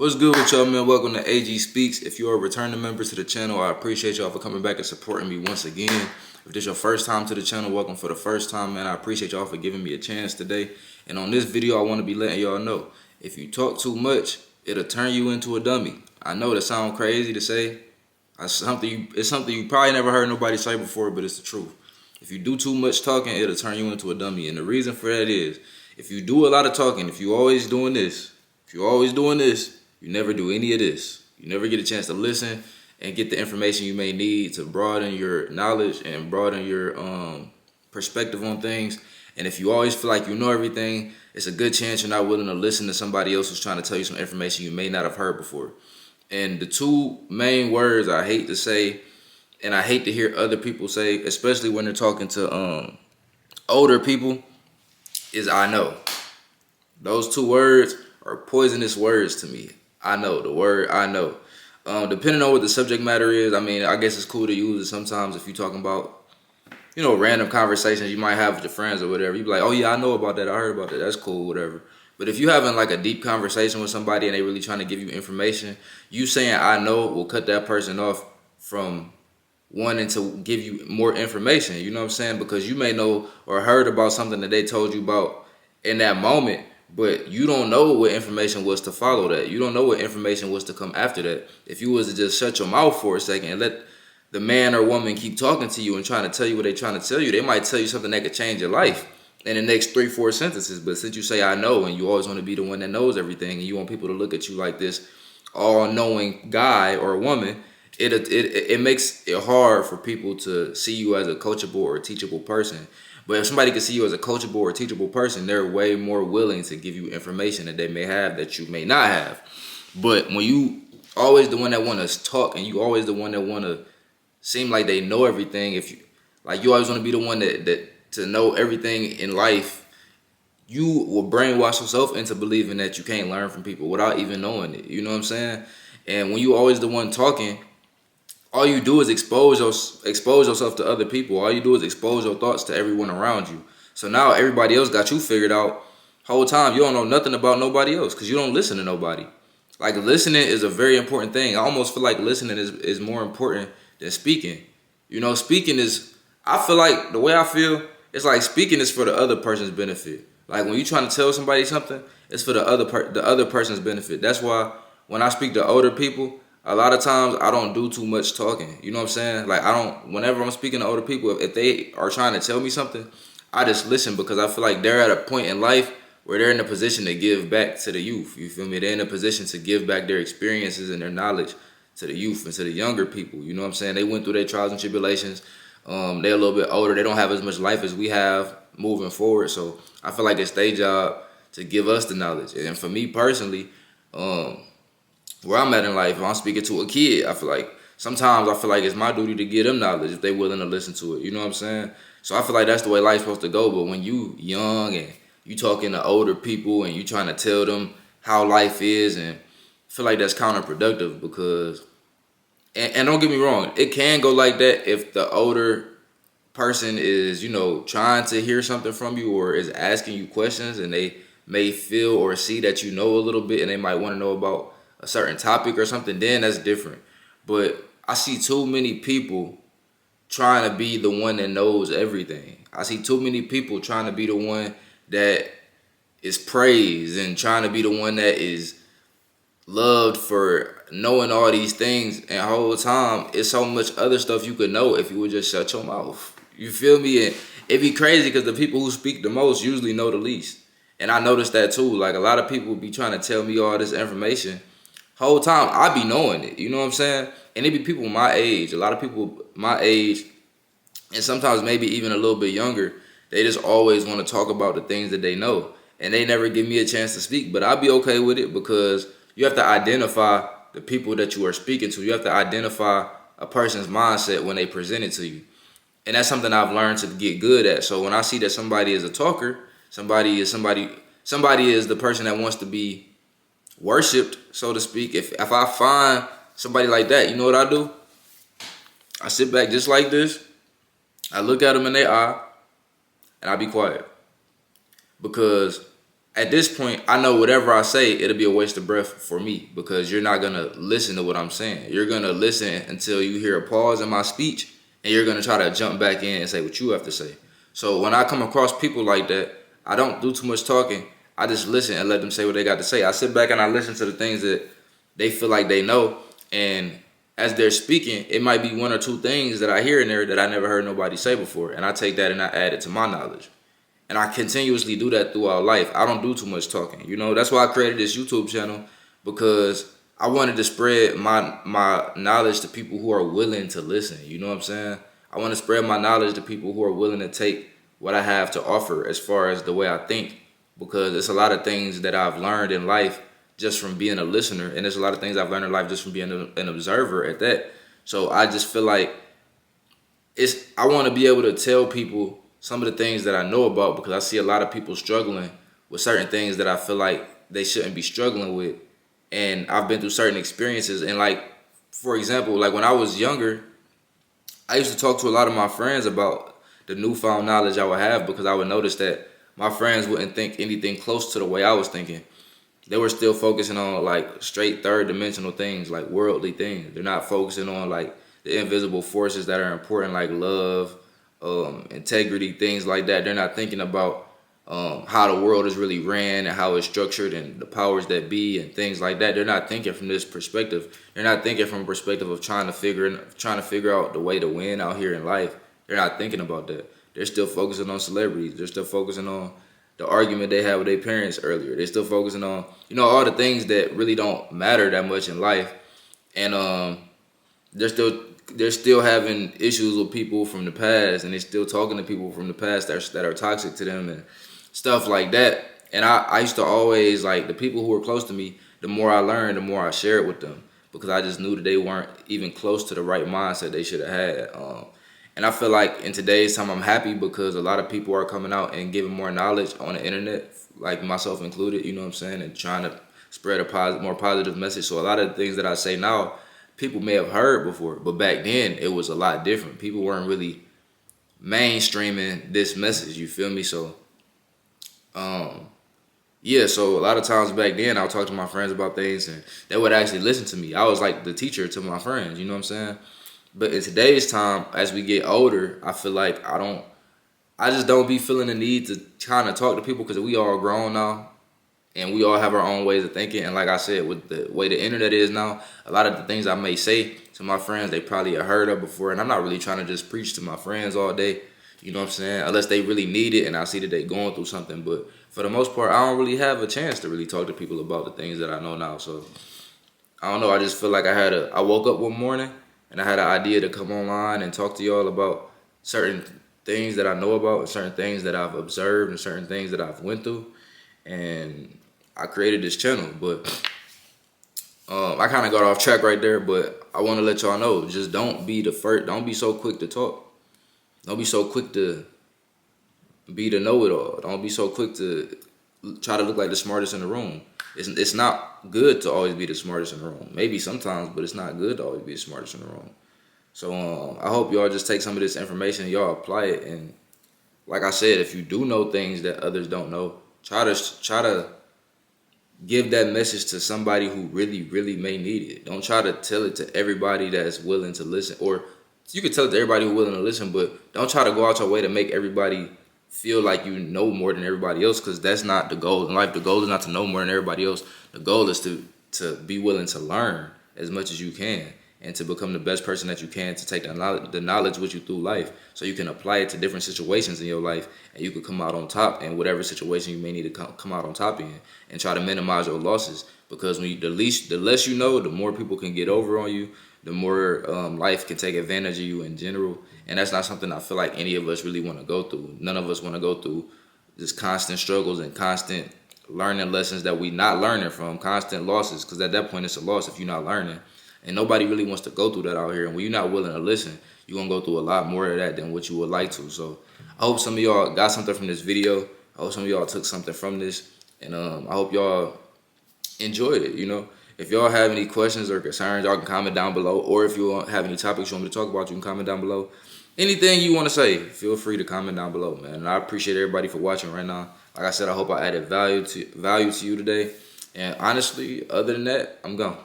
What's good with y'all, man? Welcome to AG Speaks. If you are a returning member to the channel, I appreciate y'all for coming back and supporting me once again. If this is your first time to the channel, welcome for the first time, man. I appreciate y'all for giving me a chance today. And on this video, I want to be letting y'all know, if you talk too much, it'll turn you into a dummy. I know that sounds crazy to say. It's something you probably never heard nobody say before, but it's the truth. If you do too much talking, it'll turn you into a dummy. And the reason for that is, if you do a lot of talking, if you always doing this, you never do any of this. You never get a chance to listen and get the information you may need to broaden your knowledge and broaden your perspective on things. And if you always feel like you know everything, it's a good chance you're not willing to listen to somebody else who's trying to tell you some information you may not have heard before. And the two main words I hate to say, and I hate to hear other people say, especially when they're talking to older people, is "I know." Those two words are poisonous words to me. I know, the word "I know." Depending on what the subject matter is, I mean, I guess it's cool to use it sometimes if you're talking about, random conversations you might have with your friends or whatever. You be like, "Oh yeah, I know about that. I heard about that. That's cool, whatever." But if you're having like a deep conversation with somebody and they really trying to give you information, you saying "I know" will cut that person off from wanting to give you more information. You know what I'm saying? Because you may know or heard about something that they told you about in that moment, but you don't know what information was to follow that. You don't know what information was to come after that. If you was to just shut your mouth for a second and let the man or woman keep talking to you and trying to tell you what they're trying to tell you, they might tell you something that could change your life in the next 3-4 sentences. But since you say "I know" and you always want to be the one that knows everything and you want people to look at you like this all-knowing guy or woman, it makes it hard for people to see you as a coachable or teachable person. But if somebody can see you as a coachable or teachable person, they're way more willing to give you information that they may have that you may not have. But when you always the one that want to talk and you always the one that want to seem like they know everything, if you always want to be the one that to know everything in life, you will brainwash yourself into believing that you can't learn from people without even knowing it. You know what I'm saying? And when you always the one talking, all you do is expose yourself to other people. All you do is expose your thoughts to everyone around you. So now everybody else got you figured out. Whole time you don't know nothing about nobody else because you don't listen to nobody. Like, listening is a very important thing. I almost feel like listening is more important than speaking. Speaking is, I feel like, the way I feel, it's like speaking is for the other person's benefit. Like when you trying to tell somebody something, it's for the other person's benefit. That's why when I speak to older people, a lot of times I don't do too much talking. You know what I'm saying? Like, whenever I'm speaking to older people, if they are trying to tell me something, I just listen because I feel like they're at a point in life where they're in a position to give back to the youth. You feel me? They're in a position to give back their experiences and their knowledge to the youth and to the younger people. You know what I'm saying? They went through their trials and tribulations. They're a little bit older. They don't have as much life as we have moving forward. So I feel like it's their job to give us the knowledge. And for me personally, where I'm at in life, if I'm speaking to a kid, sometimes I feel like it's my duty to give them knowledge if they're willing to listen to it. You know what I'm saying? So I feel like that's the way life's supposed to go. But when you young and you talking to older people and you trying to tell them how life is, and I feel like that's counterproductive because, and don't get me wrong, it can go like that if the older person is, trying to hear something from you or is asking you questions and they may feel or see that you know a little bit and they might want to know about a certain topic or something, then that's different. But I see too many people trying to be the one that knows everything. I see too many people trying to be the one that is praised and trying to be the one that is loved for knowing all these things, and the whole time it's so much other stuff you could know if you would just shut your mouth. You feel me? And it'd be crazy because the people who speak the most usually know the least. And I noticed that too. Like, a lot of people be trying to tell me all this information. Whole time I be knowing it. You know what I'm saying? And it be people my age. A lot of people my age, and sometimes maybe even a little bit younger, they just always want to talk about the things that they know. And they never give me a chance to speak. But I'll be okay with it because you have to identify the people that you are speaking to. You have to identify a person's mindset when they present it to you. And that's something I've learned to get good at. So when I see that somebody is a talker, somebody is the person that wants to be worshipped, so to speak. If I find somebody like that, you know what I do? I sit back just like this. I look at them in their eye, and I be quiet. Because at this point, I know whatever I say, it'll be a waste of breath for me because you're not gonna listen to what I'm saying. You're gonna listen until you hear a pause in my speech, and you're gonna try to jump back in and say what you have to say. So when I come across people like that, I don't do too much talking. I just listen and let them say what they got to say. I sit back and I listen to the things that they feel like they know, and as they're speaking, it might be one or two things that I hear in there that I never heard nobody say before, and I take that and I add it to my knowledge. And I continuously do that throughout life. I don't do too much talking. You know, that's why I created this YouTube channel, because I wanted to spread my knowledge to people who are willing to listen. You know what I'm saying? I want to spread my knowledge to people who are willing to take what I have to offer as far as the way I think, because it's a lot of things that I've learned in life just from being a listener, and there's a lot of things I've learned in life just from being an observer at that. So I just feel like I want to be able to tell people some of the things that I know about, because I see a lot of people struggling with certain things that I feel like they shouldn't be struggling with. And I've been through certain experiences. And like, for example, like when I was younger, I used to talk to a lot of my friends about the newfound knowledge I would have, because I would notice that my friends wouldn't think anything close to the way I was thinking. They were still focusing on like straight third dimensional things, like worldly things. They're not focusing on like the invisible forces that are important, like love, integrity, things like that. They're not thinking about how the world is really ran and how it's structured and the powers that be and things like that. They're not thinking from this perspective. They're not thinking from a perspective of trying to figure out the way to win out here in life. They're not thinking about that. They're still focusing on celebrities. They're still focusing on the argument they had with their parents earlier. They're still focusing on, you know, all the things that really don't matter that much in life. And they're still having issues with people from the past, and they're still talking to people from the past that are toxic to them and stuff like that. And I used to always, like, the people who were close to me, the more I learned, the more I shared with them, because I just knew that they weren't even close to the right mindset they should have had. And I feel like in today's time, I'm happy because a lot of people are coming out and giving more knowledge on the internet, like myself included, you know what I'm saying, and trying to spread a more positive message. So a lot of the things that I say now, people may have heard before, but back then it was a lot different. People weren't really mainstreaming this message, you feel me? So, yeah, so a lot of times back then I'll talk to my friends about things and they would actually listen to me. I was like the teacher to my friends, you know what I'm saying? But in today's time, as we get older, I feel like I just don't be feeling the need to kind of talk to people, because we all grown now and we all have our own ways of thinking. And like I said, with the way the internet is now, a lot of the things I may say to my friends, they probably have heard of before. And I'm not really trying to just preach to my friends all day, you know what I'm saying? Unless they really need it and I see that they going through something. But for the most part, I don't really have a chance to really talk to people about the things that I know now. So I don't know. I just feel like I woke up one morning and I had an idea to come online and talk to y'all about certain things that I know about, and certain things that I've observed, and certain things that I've went through. And I created this channel, but I kind of got off track right there. But I want to let y'all know, just don't be so quick to talk. Don't be so quick to be the know-it-all. Don't be so quick to try to look like the smartest in the room. It's not good to always be the smartest in the room. Maybe sometimes, but it's not good to always be the smartest in the room. So I hope y'all just take some of this information and y'all apply it. And like I said, if you do know things that others don't know, try to give that message to somebody who really, really may need it. Don't try to tell it to everybody that's willing to listen. Or you could tell it to everybody who's willing to listen, but don't try to go out your way to make everybody feel like you know more than everybody else, because that's not the goal in life. The goal is not to know more than everybody else. The goal is to be willing to learn as much as you can and to become the best person that you can, to take the knowledge with you through life so you can apply it to different situations in your life, and you can come out on top in whatever situation you may need to come out on top in, and try to minimize your losses. Because the less you know, the more people can get over on you, the more life can take advantage of you in general. And that's not something I feel like any of us really want to go through. None of us want to go through just constant struggles and constant learning lessons that we not learning from, constant losses, because at that point it's a loss if you're not learning. And nobody really wants to go through that out here. And when you're not willing to listen, you're going to go through a lot more of that than what you would like to. So I hope some of y'all got something from this video. I hope some of y'all took something from this. And I hope y'all enjoyed it, you know. If y'all have any questions or concerns, y'all can comment down below. Or if you have any topics you want me to talk about, you can comment down below. Anything you want to say, feel free to comment down below, man. And I appreciate everybody for watching right now. Like I said, I hope I added value to you today. And honestly, other than that, I'm gone.